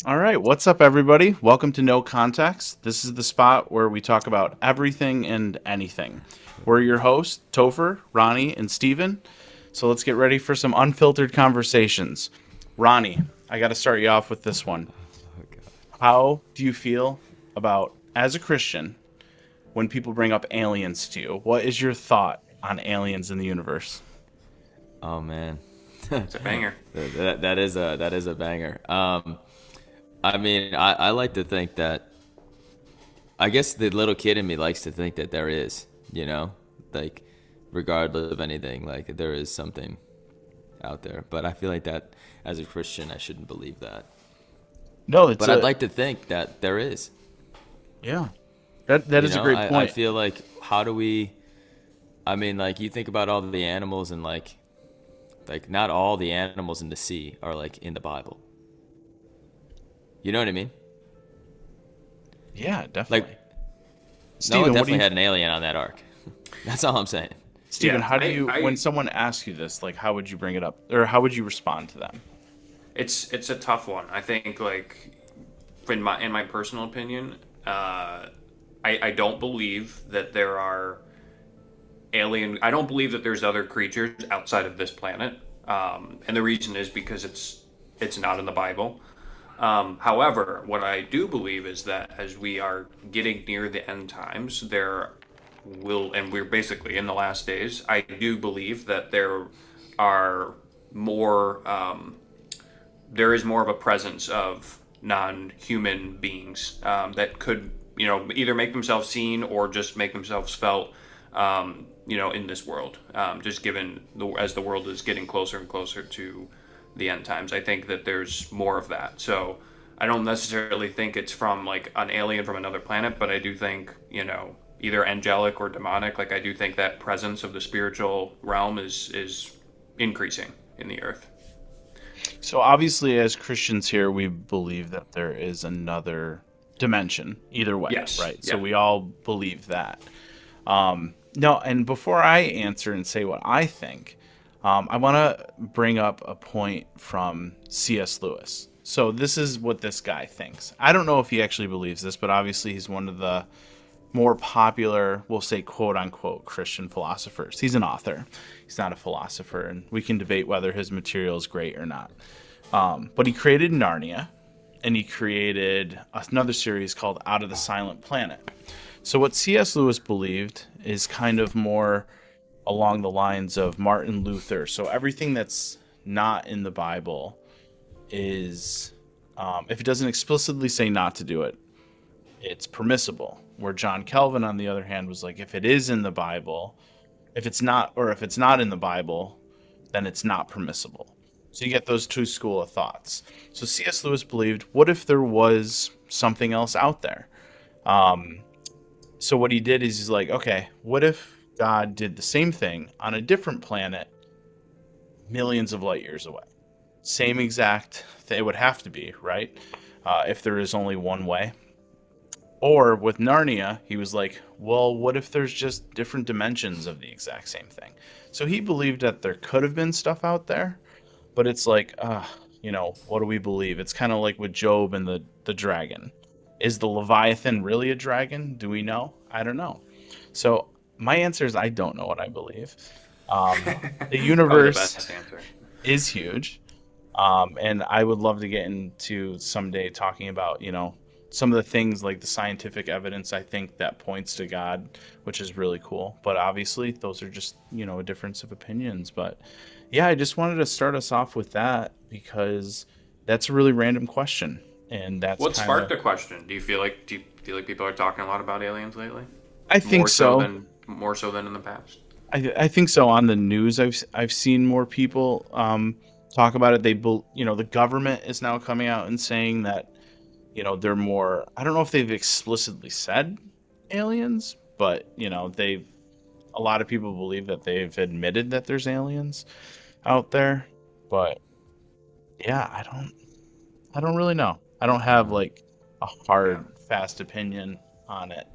All right, what's up, everybody? Welcome to No Context. This is the spot where we talk about everything and anything. We're your hosts, Topher, Ronnie, and Steven. So let's get ready for some unfiltered conversations. Ronnie, I got to start you off with this one. Oh god. How do you feel about, as a Christian, when people bring up aliens to you? What is your thought on aliens in the universe? Oh man. It's a banger. That is a banger. I mean, I like to think that I guess the little kid in me likes to think that there is, you know, like regardless of anything, like there is something out there. But I feel like that as a Christian, I shouldn't believe that. No, it's But I'd a like to think that there is. yeah. That You is a know, great I point. feel like how do we? I mean, like you think about all the animals and like not all the animals in the sea are like in the Bible. You know what I mean? Yeah, Like definitely. Noah Steven, what do definitely you had an alien on that ark. That's all I'm saying. Steven, Yeah, how do I, you, when I, someone asks you this, like, how would you bring it up, or how would you respond to them? it's a tough one. I think, like, in my personal opinion, I don't believe that there are alien. I don't believe that there's other creatures outside of this planet, and the reason is because it's not in the Bible. However, what I do believe is that as we are getting near the end times, and we're basically in the last days, I do believe that are more, there is more of a presence of non-human beings that could, either make themselves seen or just make themselves felt, in this world. Just given as the world is getting closer and closer to the end times. I think that there's more of that. So I don't necessarily think it's from like an alien from another planet, but I do think, either angelic or demonic. Like I do think that presence of the spiritual realm is increasing in the earth. So obviously, as Christians here, we believe that there is another dimension, either way, Yes. right? So Yeah. we all believe that. No, and before I answer and say what I think, I want to bring up a point from C.S. Lewis. So this is what this guy thinks. I don't know if he actually believes this, but obviously he's one of the more popular, we'll say quote unquote, Christian philosophers. He's an author. He's not a philosopher, and we can debate whether his material is great or not. But he created Narnia, and he created another series called Out of the Silent Planet. So what C.S. Lewis believed is kind of more along the lines of Martin Luther. So everything that's not in the Bible is, if it doesn't explicitly say not to do it, it's permissible. Where John Calvin, on the other hand, was like, if it is in the Bible, if it's not in the Bible, then it's not permissible. So you get those two school of thoughts. So C.S. Lewis believed, what if there was something else out there? Um, so what he did is he's like, okay, what if God did the same thing on a different planet millions of light years away? Same exact, it would have to be, right? If there is only one way. Or with Narnia, he was like, well, what if there's just different dimensions of the exact same thing? So he believed that there could have been stuff out there, but it's like, what do we believe? It's kind of like with Job and the dragon. Is the Leviathan really a dragon? Do we know? I don't know. So my answer is I don't know what I believe. The Probably the universe best answer. is huge. And I would love to get into someday talking about, some of the things like the scientific evidence I think that points to God, which is really cool. But obviously, those are just, a difference of opinions. But yeah, I just wanted to start us off with that because that's a really random question. And that's What kind sparked of, the question? Do you feel like people are talking a lot about aliens lately? I think so. More so than in the past. I think so. On the news, I've seen more people talk about it. The government is now coming out and saying that they're more, I don't know if they've explicitly said aliens, but they've, a lot of people believe that they've admitted that there's aliens out there. But yeah, I don't really know. I don't have Uh, like a Yeah. hard fast opinion on it.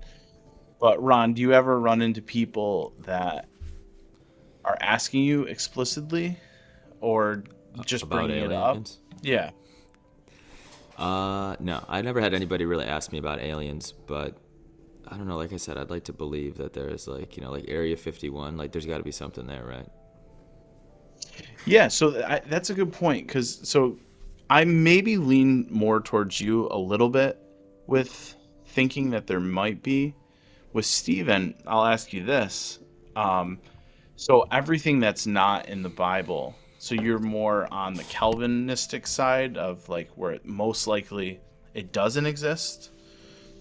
But Ron, do you ever run into people that are asking you explicitly or just about bringing it up? aliens. Yeah. No, I never had anybody really ask me about aliens, but I don't know. Like I said, I'd like to believe that there's like, like Area 51. Like, there's got to be something there, right? Yeah, so that's a good point because so I maybe lean more towards you a little bit with thinking that there might be. With Steven, I'll ask you this. Um, so everything that's not in the Bible, so you're more on the Calvinistic side of like where it most likely it doesn't exist?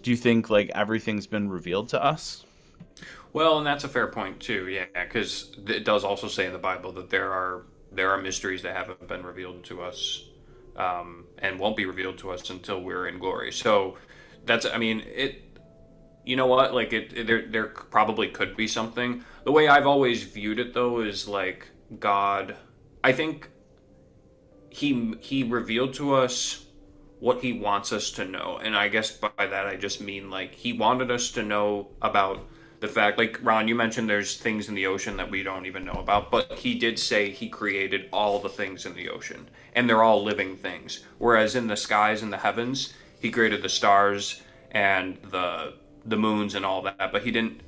Do you think like everything's been revealed to us? Well, and that's a fair point too. Yeah, because it does also say in the Bible that there are mysteries that haven't been revealed to us, and won't be revealed to us until we're in glory. So that's, I mean, it. You know what? Like there probably could be something. The way I've always viewed it though is like God. I think he revealed to us what he wants us to know, and I guess by that I just mean like he wanted us to know about the fact, like Ron, you mentioned there's things in the ocean that we don't even know about, but he did say he created all the things in the ocean, and they're all living things. Whereas in the skies and the heavens, he created the stars and the moons and all that, but he didn't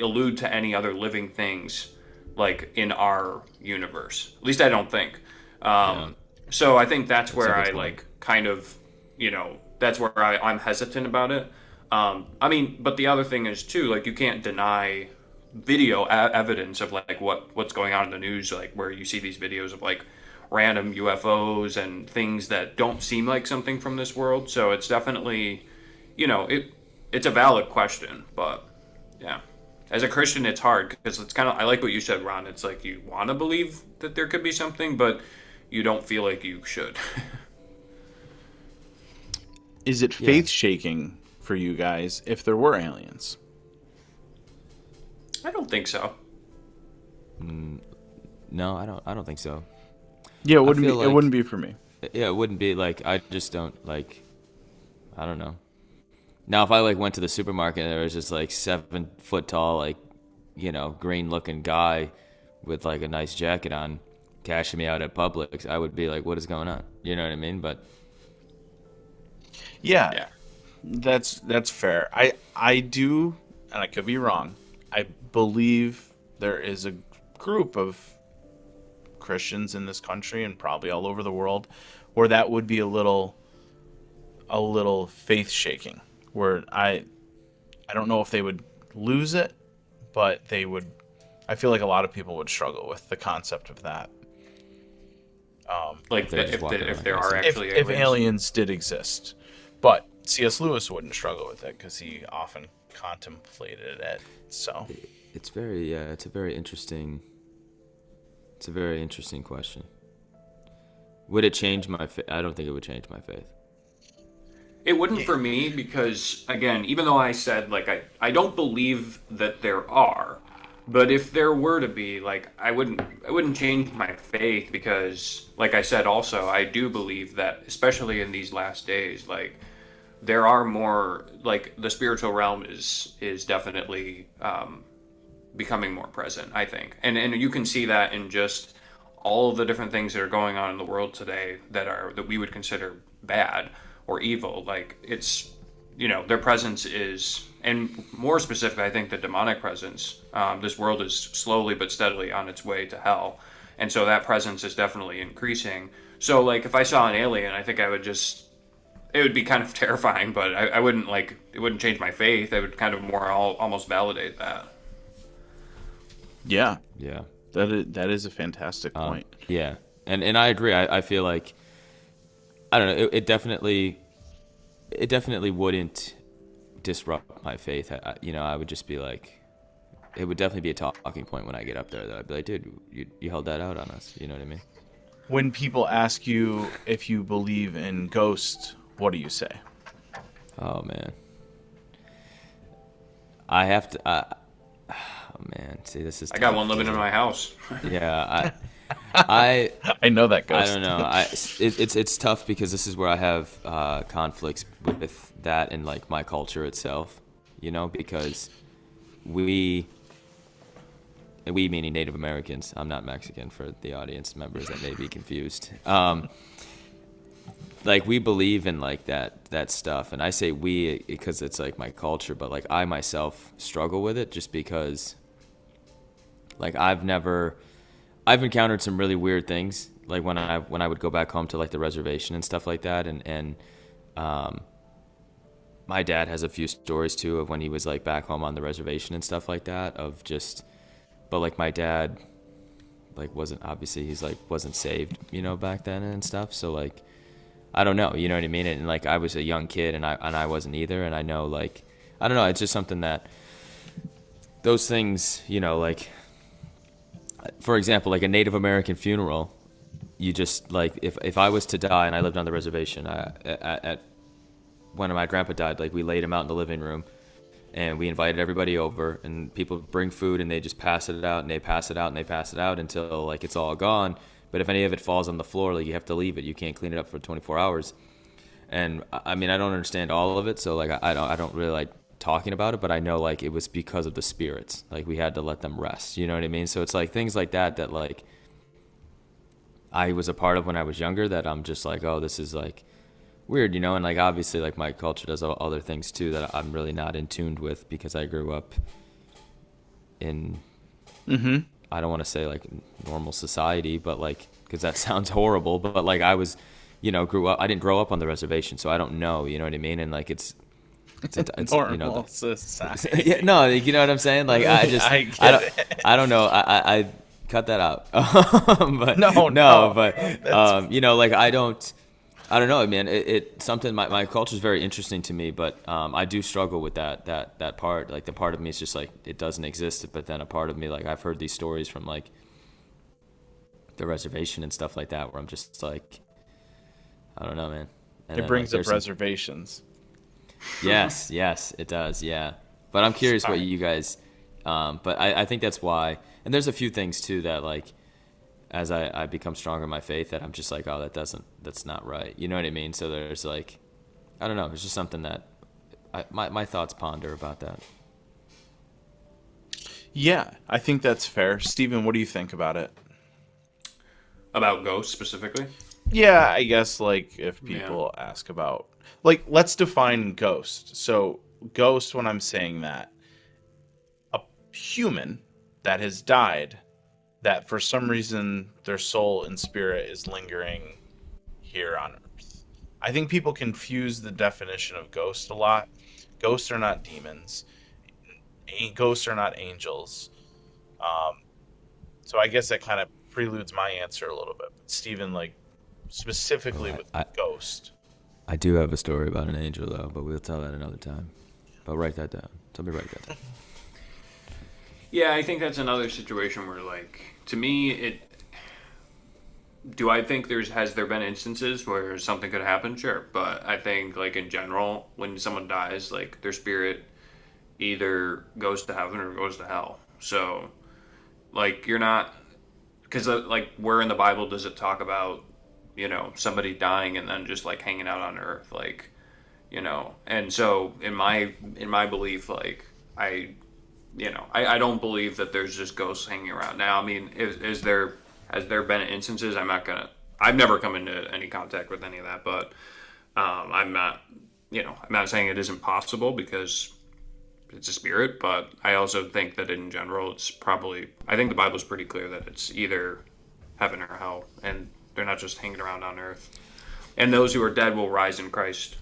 allude to any other living things like in our universe. At least I don't think. Yeah, So I think that's that's a where good I point. like kind of, that's where I'm hesitant about it. I mean, but the other thing is too, like you can't deny video evidence of like what's going on in the news, like where you see these videos of like random UFOs and things that don't seem like something from this world. So it's definitely, it's a valid question, but yeah. As a Christian, it's hard because it's kind of, I like what you said, Ron. It's like you want to believe that there could be something, but you don't feel like you should. Is it Yeah. faith shaking for you guys if there were aliens? I don't think so. No, I don't think so. Yeah, it I wouldn't feel be. It wouldn't like, be for me. yeah, it wouldn't be like, I just don't like, I don't know. Now, if I like went to the supermarket and there was just like 7 foot tall, like, green looking guy with like a nice jacket on, cashing me out at Publix, I would be like, what is going on? You know what I mean? But Yeah, Yeah. that's fair. I do, and I could be wrong. I believe there is a group of Christians in this country and probably all over the world where that would be a little faith shaking. Where I don't know if they would lose it, but they would. I feel like a lot of people would struggle with the concept of that. if Like they're just walking if around, there I are see. If actually if aliens. aliens did exist, but C.S. Lewis wouldn't struggle with it because he often contemplated it. So It's very, yeah, it's a very interesting question. Would it change my faith? I don't think it would change my faith. It wouldn't for me because again, even though I said like I don't believe that there are, but if there were to be, like I wouldn't change my faith because like I said also, I do believe that especially in these last days, like there are more, like the spiritual realm is definitely becoming more present, I think. And you can see that in just all of the different things that are going on in the world today that we would consider bad or evil. Like it's, their presence is, and more specific, I think the demonic presence. This world is slowly but steadily on its way to hell, and so that presence is definitely increasing. So like if I saw an alien, I think I would just, it would be kind of terrifying, but I wouldn't like, it wouldn't change my faith. I would kind of more almost validate that. yeah, Yeah. that is a fantastic point. Yeah. And I agree. I feel like, I don't know, it definitely wouldn't disrupt my faith. I would just be like, it would definitely be a talking point when I get up there that I'd be like, dude, you held that out on us. You know what I mean? When people ask you if you believe in ghosts, what do you say? Oh man. I have to, oh man, see, this is I got tough, one living in dude. my house. Yeah, I I know that I ghost. don't know. It's tough because this is where I have conflicts with that and like my culture itself. Because we meaning Native Americans. I'm not Mexican for the audience members that may be confused. like we believe in like that stuff, and I say we because it's like my culture, but like I myself struggle with it just because like I've encountered some really weird things like when I would go back home to like the reservation and stuff like that, and um my dad has a few stories too of when he was like back home on the reservation and stuff like that of just, but like my dad like wasn't, obviously he's like wasn't saved, back then and stuff, so like I don't know, you know what I mean? And like I was a young kid and I wasn't either, and I know like I don't know, it's just something that those things, like for example, like a Native American funeral, you just like if I was to die and I lived on the reservation, at when my grandpa died, like we laid him out in the living room and we invited everybody over, and people bring food and they just pass it out and they pass it out and they pass it out until like it's all gone. But if any of it falls on the floor, like you have to leave it. You can't clean it up for 24 hours. And I mean, I don't understand all of it, so like I don't really like talking about it, but I know like it was because of the spirits. Like we had to let them rest. You know what I mean? So it's like things like that like I was a part of when I was younger that I'm just like, oh, this is like weird, and like obviously like my culture does other things too that I'm really not in tune with because I grew up in I don't want to say like normal society, but like because that sounds horrible, but like I was grew up, I didn't grow up on the reservation, so I don't know, you know what I mean? And like it's normal society. Yeah, no, you know what I'm saying? Like I don't know, I cut that out. But no, but like I don't know, man. It something. My culture is very interesting to me, but I do struggle with that part. Like the part of me is just like it doesn't exist, but then a part of me, like I've heard these stories from like the reservation and stuff like that, where I'm just like, I don't know, man. And it brings up reservations. Yes, it does. Yeah, but I'm curious what you guys. But I think that's why. And there's a few things too that like, as I become stronger in my faith, that I'm just like, oh, that's not right. You know what I mean? So there's like, I don't know. It's just something that my thoughts ponder about that. Yeah, I think that's fair. Steven, what do you think about it? About ghosts specifically? Yeah, I guess like if people ask about, like, let's define ghost. So ghost, when I'm saying that, a human that has died, that for some reason their soul and spirit is lingering here on Earth. I think people confuse the definition of ghost a lot. Ghosts are not demons. Ghosts are not angels. So I guess that kind of preludes my answer a little bit. But Stephen, like, specifically with ghost. I do have a story about an angel, though, but we'll tell that another time. But write that down. Somebody write that down. Yeah, I think that's another situation where, like, to me, do I think has there been instances where something could happen? Sure. But I think, like, in general, when someone dies, like, their spirit either goes to heaven or goes to hell. So, like, you're not, because, like, where in the Bible does it talk about, somebody dying and then just, like, hanging out on earth? Like, and so in my belief, like, I don't believe that there's just ghosts hanging around. Now, I mean, has there been instances? I've never come into any contact with any of that, but I'm not saying it isn't possible because it's a spirit, but I also think that in general, I think the Bible's pretty clear that it's either heaven or hell, and they're not just hanging around on earth. And those who are dead will rise in Christ,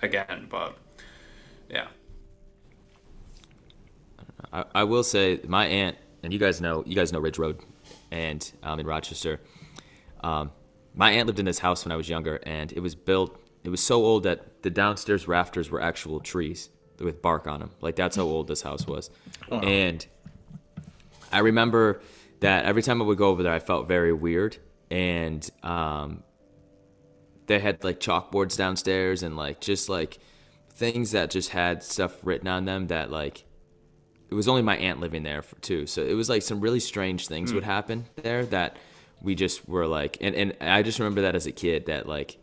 again, but yeah. I will say my aunt, and you guys know Ridge Road, and in Rochester. My aunt lived in this house when I was younger, and it was so old that the downstairs rafters were actual trees with bark on them. Like that's how old this house was. Oh. And I remember that every time I would go over there, I felt very weird. And they had like chalkboards downstairs and like just like things that just had stuff written on them that like. It was only my aunt living there too. So it was like some really strange things would happen there that we just were like, and I just remember that as a kid that like,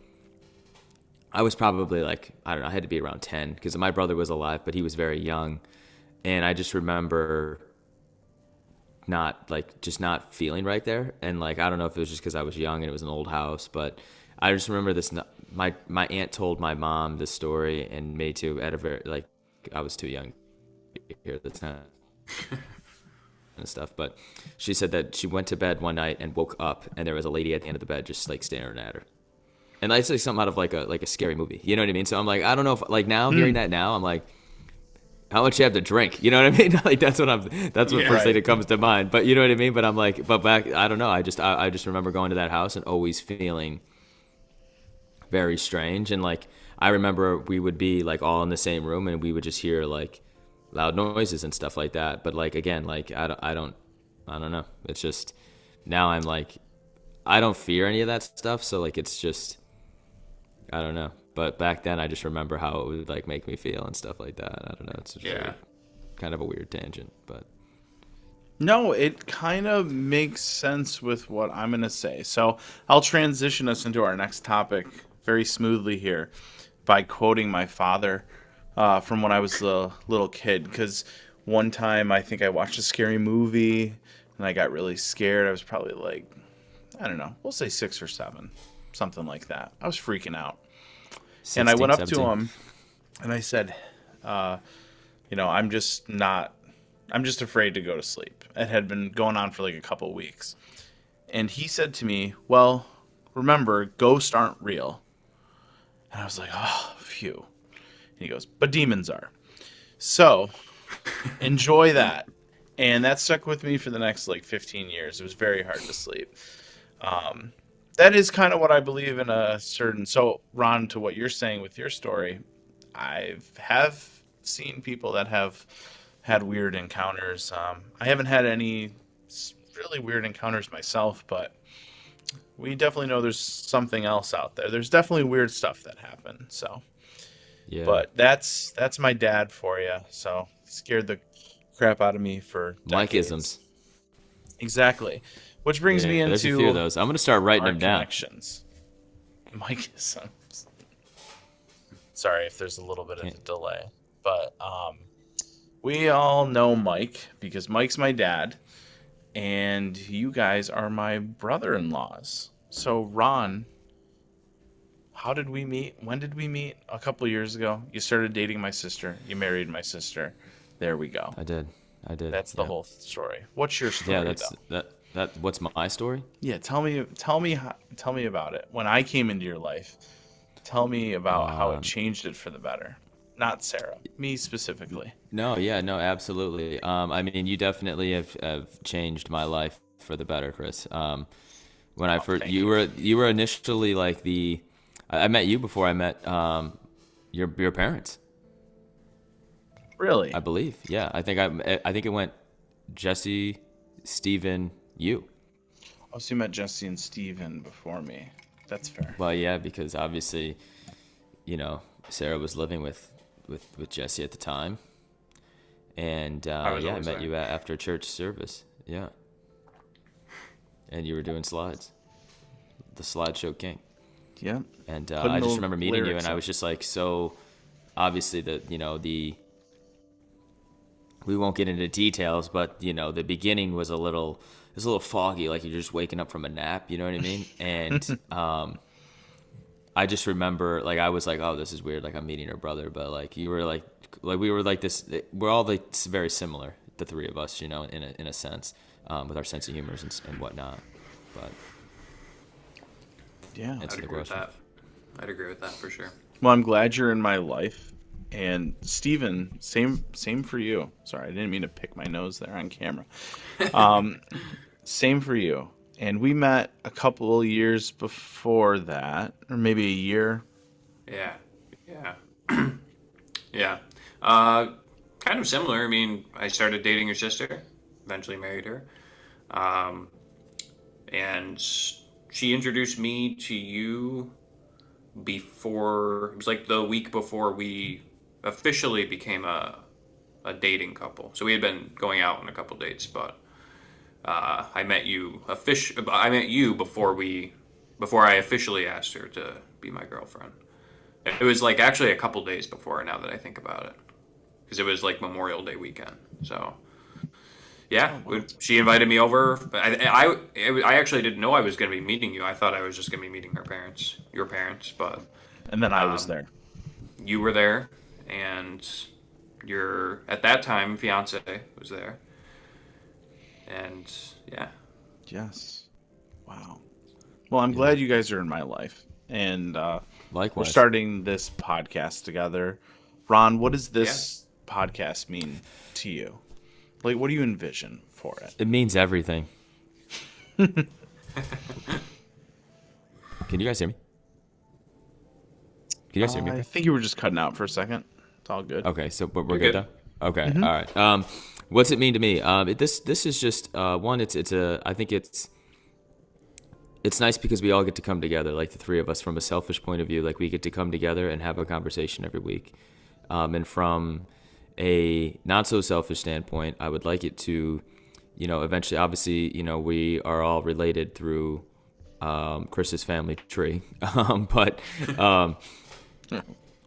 I was probably like, I don't know, I had to be around 10 because my brother was alive, but he was very young. And I just remember not feeling right there. And like, I don't know if it was just because I was young and it was an old house, but I just remember this. My aunt told my mom this story, and me too. At a very like, I was too young to hear the time and stuff. But she said that she went to bed one night and woke up, and there was a lady at the end of the bed just like staring at her. And that's like something out of like a scary movie. You know what I mean? So I'm like, I don't know if like now hearing that now, I'm like, how much you have to drink? You know what I mean? Like that's what Yeah, first thing right. that comes to mind. But you know what I mean? But I'm like, but back, I don't know. I just remember going to that house and always feeling very strange. And like I remember we would be like all in the same room and we would just hear like loud noises and stuff like that. But like again, like I don't know. It's just now I'm like I don't fear any of that stuff. So like it's just I don't know. But back then I just remember how it would like make me feel and stuff like that. I don't know. It's just Yeah. really kind of a weird tangent, but No, it kind of makes sense with what I'm going to say. So I'll transition us into our next topic very smoothly here by quoting my father from when I was a little kid. Because one time I think I watched a scary movie and I got really scared. I was probably like, I don't know, we'll say 6 or 7, something like that. I was freaking out. And I 16, went up to 17. him and I said, uh, I'm just not. I'm just afraid to go to sleep. It had been going on for like a couple weeks. And he said to me, well, remember, ghosts aren't real. And I was like, oh, phew. And he goes, but demons are. So enjoy that. And that stuck with me for the next like 15 years. It was very hard to sleep. Um, that is kind of what I believe in a certain. So, Ron, to what you're saying with your story, have seen people that have had weird encounters. I haven't had any really weird encounters myself, but we definitely know there's something else out there. There's definitely weird stuff that happened. So, Yeah. but that's my dad for you. So scared the crap out of me for Mike-isms. decades. Exactly. Which brings Yeah, me there's a few of into those. I'm gonna start writing our them down. connections. Mike is. Sorry if there's a little bit of Can't. a delay, but we all know Mike because Mike's my dad, and you guys are my brother-in-laws. So, Ron, how did we meet? When did we meet? A couple years ago. You started dating my sister. You married my sister. There we go. I did. I did. That's the Yeah. whole story. What's your Yeah. story, That's though? that. What's my story? Yeah, tell me about it. When I came into your life, tell me about how it Um, changed it for the better. Not Sarah, me specifically. no. Yeah. No. Absolutely. I mean, you definitely have changed my life for the better, Chris. When I Oh, first, thank you. you were initially like the. I met you before I met your parents. Really? I believe. Yeah. I think it went Jesse, Steven, you. Oh, so you met Jesse and Steven before me. That's fair. Well, yeah, because obviously, Sarah was living with Jesse at the time, and I was yeah, I always met there. you after church service. Yeah, and you were doing slides, the slideshow king, Yep. and Putting I just the remember meeting you, and lyrics I up. was just like, so obviously the we won't get into details, but the beginning was a little foggy, like you're just waking up from a nap. You know what I mean? And I just remember, like, I was like, oh, this is weird. Like, I'm meeting her brother, but like, you were like we were like this. We're all like very similar, the three of us, in a sense, with our sense of humors and whatnot. But Yeah. answer I'd the agree with question. that. I'd agree with that for sure. Well, I'm glad you're in my life. And Steven, same for you. Sorry, I didn't mean to pick my nose there on camera. Um, same for you. And we met a couple of years before that, or maybe a year. Yeah. Yeah. Yeah. Kind of similar. I mean, I started dating your sister, eventually married her. Um, and she introduced me to you before, it was like the week before we officially became a dating couple. So we had been going out on a couple dates, but I met you before I officially asked her to be my girlfriend. It was like actually a couple days before. Now that I think about it, because it was like Memorial Day weekend. So Yeah, Oh, wow. she invited me over. I actually didn't know I was going to be meeting you. I thought I was just going to be meeting her parents, your parents, but And then I was um, there. you were there, and your at that time fiance was there, and yeah, Yes. Wow. Well, I'm Yeah. glad you guys are in my life, and we're Likewise. starting this podcast together. Ron, what does yeah. this podcast mean to you? Like, what do you envision for it? It means everything. Can you guys hear me? Can you guys hear me? I Okay. think you were just cutting out for a second. It's all good. Okay, so but we're You're good good. though. Okay, all right. What's it mean to me? This is just one. It's a. I think it's nice because we all get to come together, like the three of us, from a selfish point of view. Like we get to come together and have a conversation every week. And from a not so selfish standpoint, I would like it to, eventually, obviously, we are all related through Chris's family tree, but.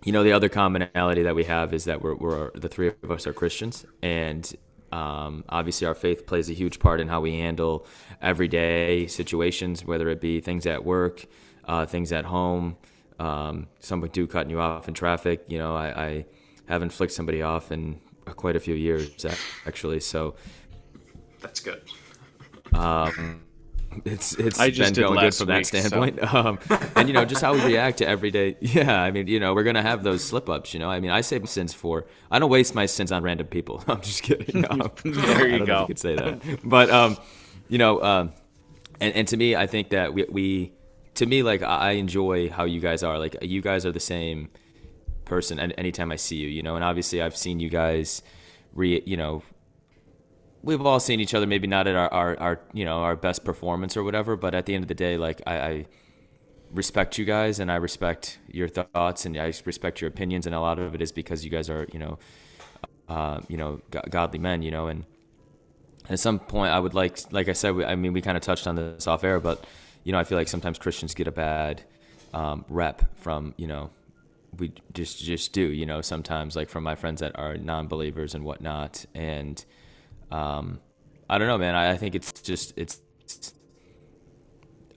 The other commonality that we have is that we're the three of us are Christians, and obviously our faith plays a huge part in how we handle everyday situations, whether it be things at work, things at home. Someone do cutting you off in traffic. I haven't flicked somebody off in quite a few years, actually. So That's good. it's I just been did going good last from that week, so- standpoint. And just how we react to everyday. Yeah, I mean, we're gonna have those slip ups. I mean, I save sins for. I don't waste my sins on random people. I'm just kidding. No, There you I don't know if go. you could say that, but and to me, I think that we to me, like, I enjoy how you guys are. Like, you guys are the same person. And anytime I see you, and obviously I've seen you guys. We've all seen each other, maybe not at our best performance or whatever, but at the end of the day, like, I respect you guys, and I respect your thoughts, and I respect your opinions, and a lot of it is because you guys are godly men, and at some point I would like I said, we kind of touched on this off air, but I feel like sometimes Christians get a bad rep from we just do sometimes, like, from my friends that are non-believers and whatnot, and I don't know, man. I think it's.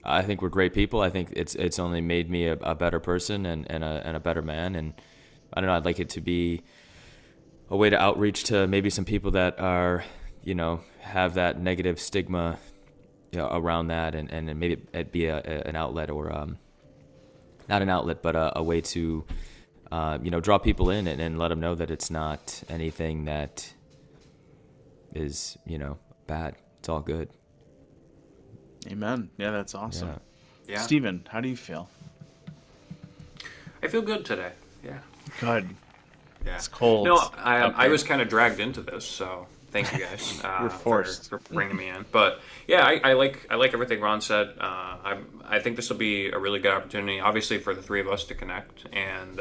I think we're great people. I think it's only made me a better person and a better man. And I don't know. I'd like it to be a way to outreach to maybe some people that are, have that negative stigma, around that, and maybe it be an outlet, or not an outlet, but a way to, draw people in, and let them know that it's not anything that is bad. It's all good. Amen. Yeah, that's awesome. Yeah. Yeah, Steven, how do you feel? I feel good today. Yeah, Good. yeah. It's cold. No, up I here. was kind of dragged into this, so thank you guys We're forced. for bringing me in. But yeah, I like everything Ron said. I think this will be a really good opportunity, obviously, for the three of us to connect. And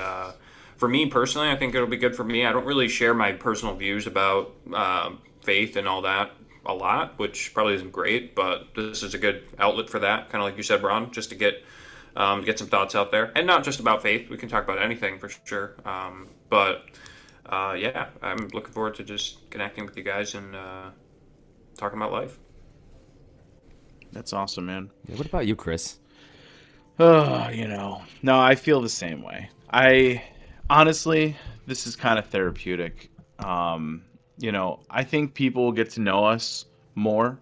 for me personally, I think it'll be good for me. I don't really share my personal views about faith and all that a lot, which probably isn't great, but this is a good outlet for that, kind of like you said, Ron, just to get some thoughts out there, and not just about faith. We can talk about anything for sure. But yeah, I'm looking forward to just connecting with you guys and talking about life. That's awesome, man. Yeah, what about you, Chris? Oh, no, I feel the same way. I honestly, this is kind of therapeutic. I think people will get to know us more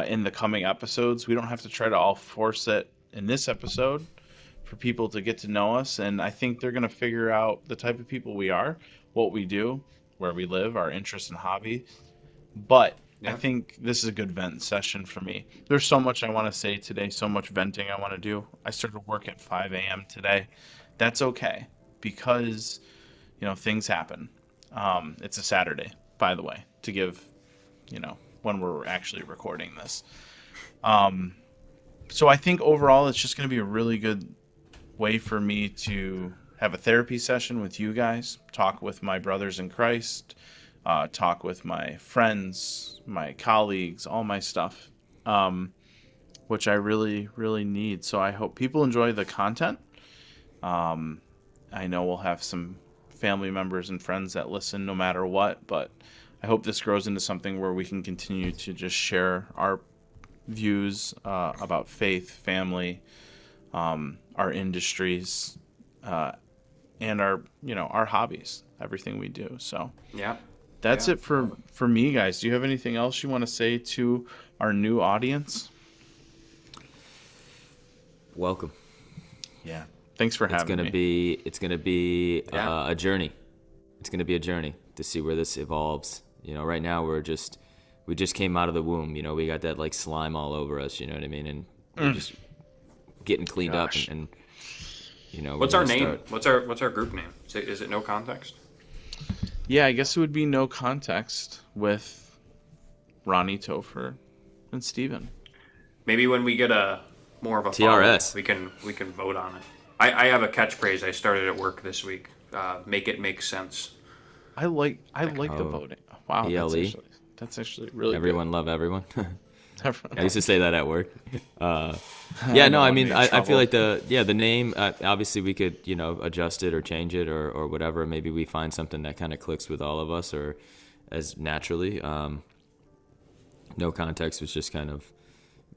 in the coming episodes. We don't have to try to all force it in this episode for people to get to know us, and I think they're going to figure out the type of people we are, what we do, where we live, our interests and hobby. But I Yeah. think this is a good vent session for me. There's so much I want to say today, so much venting I want to do. I started work at 5 a.m. today. That's okay because, things happen. It's a Saturday, by the way, to give, when we're actually recording this. So I think overall it's just going to be a really good way for me to have a therapy session with you guys, talk with my brothers in Christ, talk with my friends, my colleagues, all my stuff, which I really, really need. So I hope people enjoy the content. I know we'll have some family members and friends that listen no matter what, but I hope this grows into something where we can continue to just share our views about faith, family, our industries, and our hobbies, everything we do. So Yeah. that's Yeah. it for me, guys. Do you have anything else you want to say to our new audience? Welcome. Yeah. Thanks for It's having gonna me. be it's gonna be Yeah. a journey. It's gonna be a journey to see where this evolves. Right now we just came out of the womb. We got that like slime all over us. You know what I mean? And we're just getting cleaned up, Gosh. and we're What's our gonna name? start. What's our group name? Is it No Context? Yeah, I guess it would be No Context with Ronnie, Topher, and Steven. Maybe when we get a more of a following, TRS. we can vote on it. I have a catchphrase I started at work this week. Make it make sense. I like the Oh, voting. Wow, ELE. that's actually really Everyone love everyone. good. I used to say that at work. I Yeah, don't no, I wanna mean, get in I feel trouble. like the name, obviously we could, adjust it or change it or whatever. Maybe we find something that kind of clicks with all of us or as naturally. No context was just kind of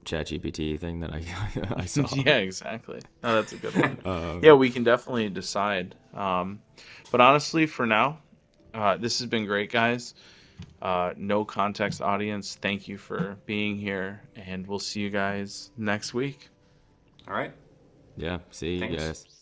ChatGPT thing that I saw. Yeah, exactly. No, that's a good one. Yeah, we can definitely decide. But honestly, for now, this has been great, guys. No Context audience, thank you for being here, and we'll see you guys next week. All right. Yeah, see you Thanks. guys.